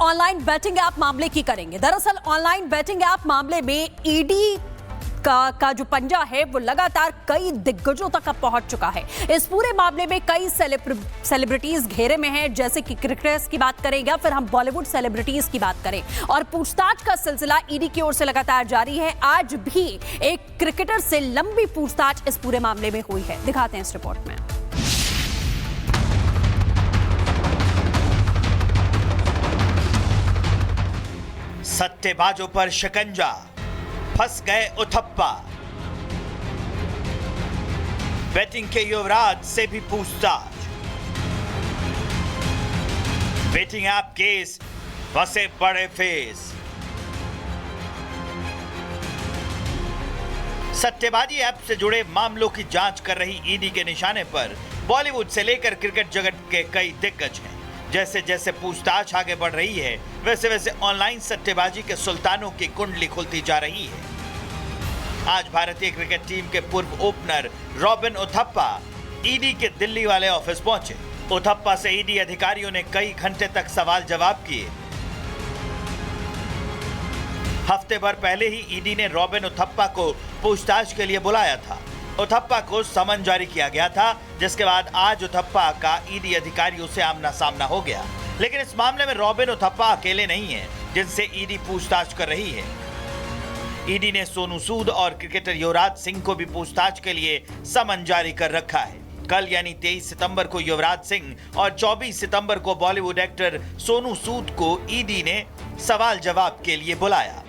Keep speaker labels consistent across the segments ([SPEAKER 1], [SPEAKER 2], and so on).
[SPEAKER 1] Online betting app मामले की करेंगे। दरअसल ऑनलाइन बेटिंग ऐप मामले में ईडी का जो पंजा है वो लगातार कई दिग्गजों तक अब पहुंच चुका है। इस पूरे मामले में कई सेलिब्रिटीज घेरे में हैं, जैसे कि क्रिकेटर्स की बात करें या फिर हम बॉलीवुड सेलिब्रिटीज की बात करें, और पूछताछ का सिलसिला ईडी की ओर से लगातार जारी है। आज भी एक क्रिकेटर से लंबी पूछताछ इस पूरे मामले में हुई है, दिखाते हैं इस रिपोर्ट में।
[SPEAKER 2] सट्टेबाजों पर शिकंजा, फंस गए उथप्पा। बेटिंग के युवराज से भी पूछताछ। बेटिंग ऐप केस फंसे बड़े फेस। सट्टेबाजी ऐप से जुड़े मामलों की जांच कर रही ईडी के निशाने पर बॉलीवुड से लेकर क्रिकेट जगत के कई दिग्गज हैं। जैसे जैसे पूछताछ आगे बढ़ रही है, वैसे वैसे ऑनलाइन सट्टेबाजी के सुल्तानों की कुंडली खुलती जा रही है। आज भारतीय क्रिकेट टीम के पूर्व ओपनर रॉबिन उथप्पा ईडी के दिल्ली वाले ऑफिस पहुंचे। उथप्पा से ईडी अधिकारियों ने कई घंटे तक सवाल जवाब किए। हफ्ते भर पहले ही ईडी ने रॉबिन उथप्पा को पूछताछ के लिए बुलाया था। उथप्पा को समन जारी किया गया था, जिसके बाद आज उथप्पा का ईडी अधिकारियों से आमना सामना हो गया। लेकिन इस मामले में रॉबिन उथप्पा अकेले नहीं है जिनसे ईडी पूछताछ कर रही है। ईडी ने सोनू सूद और क्रिकेटर युवराज सिंह को भी पूछताछ के लिए समन जारी कर रखा है। कल यानी 23 सितंबर को युवराज सिंह और 24 सितंबर को बॉलीवुड एक्टर सोनू सूद को ईडी ने सवाल जवाब के लिए बुलाया।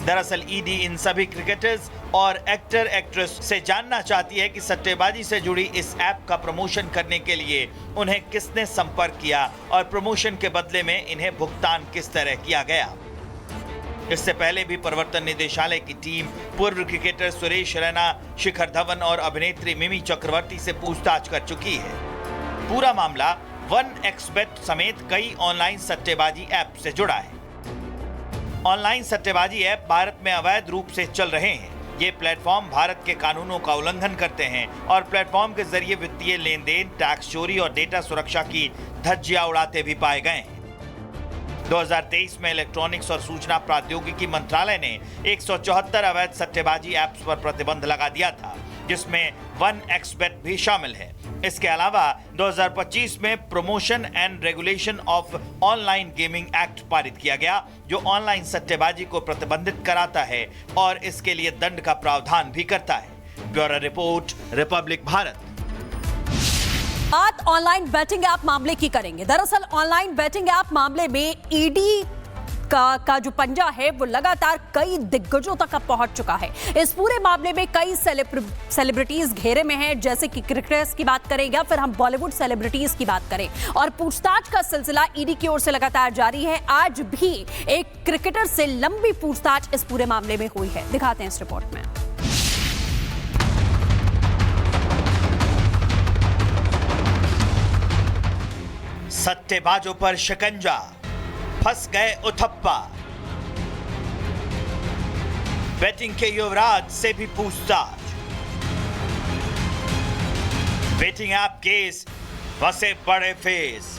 [SPEAKER 2] दरअसल ईडी इन सभी क्रिकेटर्स और एक्टर एक्ट्रेस से जानना चाहती है कि सट्टेबाजी से जुड़ी इस ऐप का प्रमोशन करने के लिए उन्हें किसने संपर्क किया और प्रमोशन के बदले में इन्हें भुगतान किस तरह किया गया। इससे पहले भी प्रवर्तन निदेशालय की टीम पूर्व क्रिकेटर सुरेश रैना, शिखर धवन और अभिनेत्री मिमी चक्रवर्ती से पूछताछ कर चुकी है। पूरा मामला 1xBet समेत कई ऑनलाइन सट्टेबाजी ऐप से जुड़ा है। ऑनलाइन सट्टेबाजी ऐप भारत में अवैध रूप से चल रहे हैं। ये प्लेटफॉर्म भारत के कानूनों का उल्लंघन करते हैं और प्लेटफॉर्म के जरिए वित्तीय लेन देन, टैक्स चोरी और डेटा सुरक्षा की धज्जियां उड़ाते भी पाए गए हैं। 2023 में इलेक्ट्रॉनिक्स और सूचना प्रौद्योगिकी मंत्रालय ने 174 अवैध सट्टेबाजी ऐप्स पर प्रतिबंध लगा दिया था, जिसमें 1xBet भी शामिल है। इसके अलावा 2025 में promotion and regulation of online gaming act पारित किया गया, जो ऑनलाइन सट्टेबाजी को प्रतिबंधित कराता है और इसके लिए दंड का प्रावधान भी करता है। Bureau report, Republic Bharat.
[SPEAKER 1] बात ऑनलाइन बेटिंग ऐप मामले की करेंगे। दरअसल ऑनलाइन बेटिंग ऐप मामले में ईडी का जो पंजा है वो लगातार कई दिग्गजों तक अब पहुंच चुका है। इस पूरे मामले में कई सेलिब्रिटीज घेरे में हैं, जैसे कि क्रिकेटर्स की बात करें या फिर हम बॉलीवुड सेलिब्रिटीज की बात करें, और पूछताछ का सिलसिला ईडी की ओर से लगातार जारी है। आज भी एक क्रिकेटर से लंबी पूछताछ इस पूरे मामले में हुई है, दिखाते हैं इस रिपोर्ट में।
[SPEAKER 2] सट्टेबाजों पर शिकंजा, फंस गए उथप्पा। बेटिंग के युवराज से भी पूछताछ। बेटिंग ऐप केस फंसे बड़े फेस।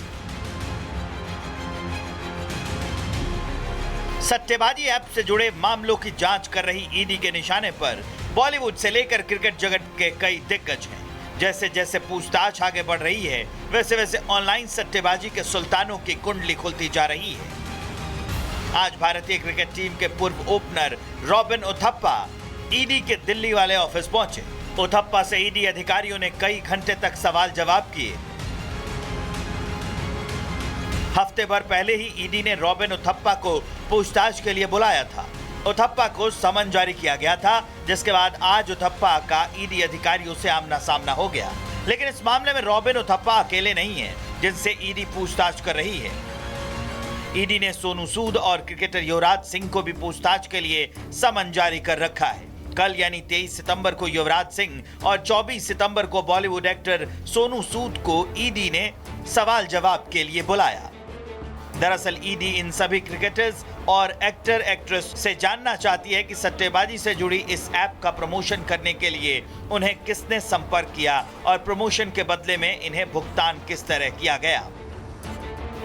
[SPEAKER 2] सट्टेबाजी ऐप से जुड़े मामलों की जांच कर रही ईडी के निशाने पर बॉलीवुड से लेकर क्रिकेट जगत के कई दिग्गज हैं। जैसे जैसे पूछताछ आगे बढ़ रही है, वैसे वैसे ऑनलाइन सट्टेबाजी के सुल्तानों की कुंडली खुलती जा रही है। आज भारतीय क्रिकेट टीम के पूर्व ओपनर रॉबिन उथप्पा ईडी के दिल्ली वाले ऑफिस पहुंचे। उथप्पा से ईडी अधिकारियों ने कई घंटे तक सवाल जवाब किए। हफ्ते भर पहले ही ईडी ने रॉबिन उथप्पा को पूछताछ के लिए बुलाया था। उथप्पा को समन जारी किया गया था, जिसके बाद आज उथप्पा का ईडी अधिकारियों से आमना सामना हो गया। लेकिन इस मामले में रॉबिन उथप्पा अकेले नहीं है जिनसे ईडी पूछताछ कर रही है। ईडी ने सोनू सूद और क्रिकेटर युवराज सिंह को भी पूछताछ के लिए समन जारी कर रखा है। कल यानी 23 सितंबर को युवराज सिंह और 24 सितंबर को बॉलीवुड एक्टर सोनू सूद को ईडी ने सवाल जवाब के लिए बुलाया। दरअसल ईडी इन सभी क्रिकेटर्स और एक्टर एक्ट्रेस से जानना चाहती है कि सट्टेबाजी से जुड़ी इस ऐप का प्रमोशन करने के लिए उन्हें किसने संपर्क किया और प्रमोशन के बदले में इन्हें भुगतान किस तरह किया गया।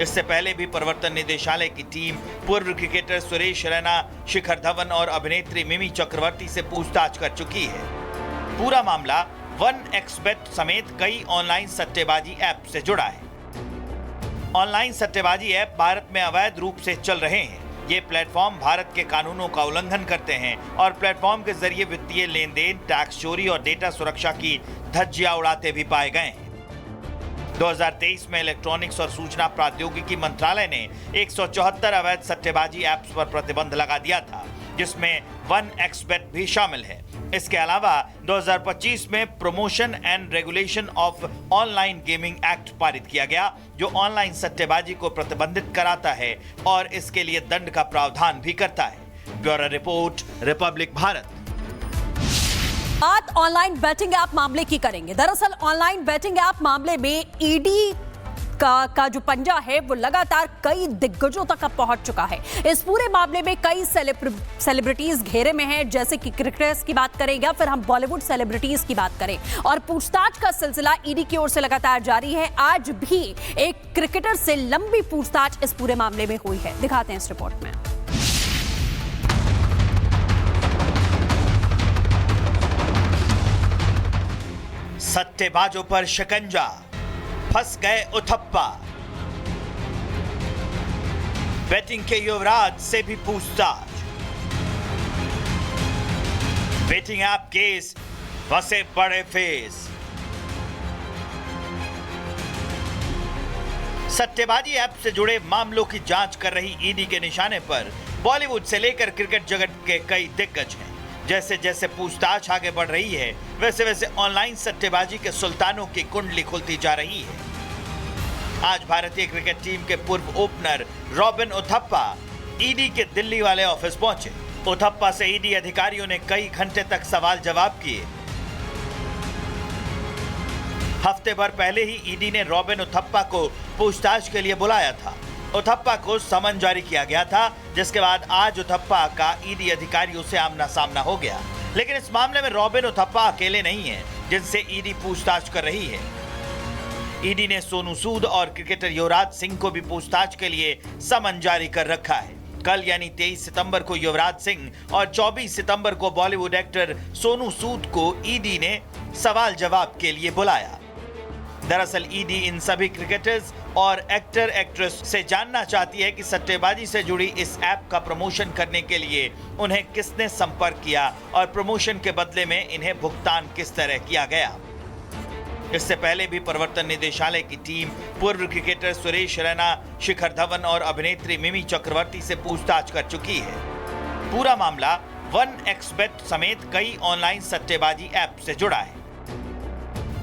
[SPEAKER 2] इससे पहले भी प्रवर्तन निदेशालय की टीम पूर्व क्रिकेटर सुरेश रैना, शिखर धवन और अभिनेत्री मिमी चक्रवर्ती से पूछताछ कर चुकी है। पूरा मामला 1xBet समेत कई ऑनलाइन सट्टेबाजी ऐप से जुड़ा है। ऑनलाइन सट्टेबाजी ऐप भारत में अवैध रूप से चल रहे हैं। ये प्लेटफॉर्म भारत के कानूनों का उल्लंघन करते हैं और प्लेटफॉर्म के जरिए वित्तीय लेन देन, टैक्स चोरी और डेटा सुरक्षा की धज्जियां उड़ाते भी पाए गए हैं। 2023 में इलेक्ट्रॉनिक्स और सूचना प्रौद्योगिकी मंत्रालय ने 174 अवैध सट्टेबाजी ऐप्स पर प्रतिबंध लगा दिया था, जिसमें 1xBet भी शामिल है। इसके अलावा 2025 में promotion and regulation of online gaming act पारित किया गया, जो ऑनलाइन सट्टेबाजी को प्रतिबंधित कराता है और इसके लिए दंड का प्रावधान भी करता है। Bureau report, Republic Bharat.
[SPEAKER 1] बात ऑनलाइन बैटिंग ऐप मामले की करेंगे। दरअसल ऑनलाइन बैटिंग ऐप मामले में ईडी का जो पंजा है वो लगातार कई दिग्गजों तक अब पहुंच चुका है। इस पूरे मामले में कई सेलिब्रिटीज घेरे में हैं, जैसे कि क्रिकेटर्स की बात करें या फिर हम बॉलीवुड सेलिब्रिटीज की बात करें, और पूछताछ का सिलसिला ईडी की ओर से लगातार जारी है। आज भी एक क्रिकेटर से लंबी पूछताछ इस पूरे मामले में हुई है। दिखाते हैं इस रिपोर्ट में।
[SPEAKER 2] सट्टेबाजों पर शिकंजा, फंस गए उथप्पा। बैटिंग के युवराज से भी पूछताछ। बैटिंग ऐप केस, फंसे बड़े फेस। सट्टेबाजी ऐप से जुड़े मामलों की जांच कर रही ईडी के निशाने पर बॉलीवुड से लेकर क्रिकेट जगत के कई दिग्गज हैं। जैसे जैसे पूछताछ आगे बढ़ रही है, वैसे वैसे ऑनलाइन सट्टेबाजी के सुल्तानों की कुंडली खुलती जा रही है। आज भारतीय क्रिकेट टीम के पूर्व ओपनर रॉबिन उथप्पा ईडी के दिल्ली वाले ऑफिस पहुंचे। उथप्पा से ईडी अधिकारियों ने कई घंटे तक सवाल जवाब किए। हफ्ते भर पहले ही ईडी ने रॉबिन उथप्पा को पूछताछ के लिए बुलाया था। उथप्पा को समन जारी किया गया था, जिसके बाद आज उथप्पा का ईडी अधिकारियों से आमना सामना हो गया। लेकिन इस मामले में रॉबिन उथप्पा अकेले नहीं है जिनसे ईडी पूछताछ कर रही है। ईडी ने सोनू सूद और क्रिकेटर युवराज सिंह को भी पूछताछ के लिए समन जारी कर रखा है। कल यानी 23 सितंबर को युवराज सिंह और 24 सितंबर को बॉलीवुड एक्टर सोनू सूद को ईडी ने सवाल जवाब के लिए बुलाया। दरअसल ईडी इन सभी क्रिकेटर्स और एक्टर एक्ट्रेस से जानना चाहती है कि सट्टेबाजी से जुड़ी इस ऐप का प्रमोशन करने के लिए उन्हें किसने संपर्क किया और प्रमोशन के बदले में इन्हें भुगतान किस तरह किया गया। इससे पहले भी प्रवर्तन निदेशालय की टीम पूर्व क्रिकेटर सुरेश रैना, शिखर धवन और अभिनेत्री मिमी चक्रवर्ती से पूछताछ कर चुकी है। पूरा मामला 1xBet समेत कई ऑनलाइन सट्टेबाजी ऐप से जुड़ा है।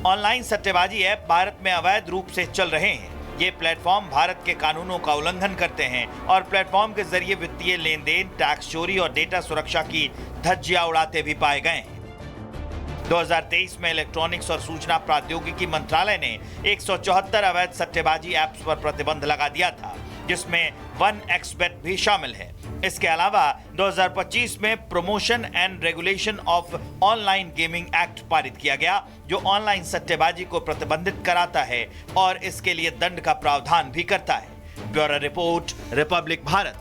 [SPEAKER 2] ऑनलाइन सट्टेबाजी ऐप भारत में अवैध रूप से चल रहे हैं। ये प्लेटफॉर्म भारत के कानूनों का उल्लंघन करते हैं और प्लेटफॉर्म के जरिए वित्तीय लेन देन, टैक्स चोरी और डेटा सुरक्षा की धज्जियां उड़ाते भी पाए गए हैं। 2023 में इलेक्ट्रॉनिक्स और सूचना प्रौद्योगिकी मंत्रालय ने 174 अवैध सट्टेबाजी ऐप्स पर प्रतिबंध लगा दिया था, जिसमें 1xBet भी शामिल है। इसके अलावा 2025 में promotion and regulation of online gaming act पारित किया गया, जो ऑनलाइन सट्टेबाजी को प्रतिबंधित कराता है और इसके लिए दंड का प्रावधान भी करता है। Bureau report, Republic Bharat.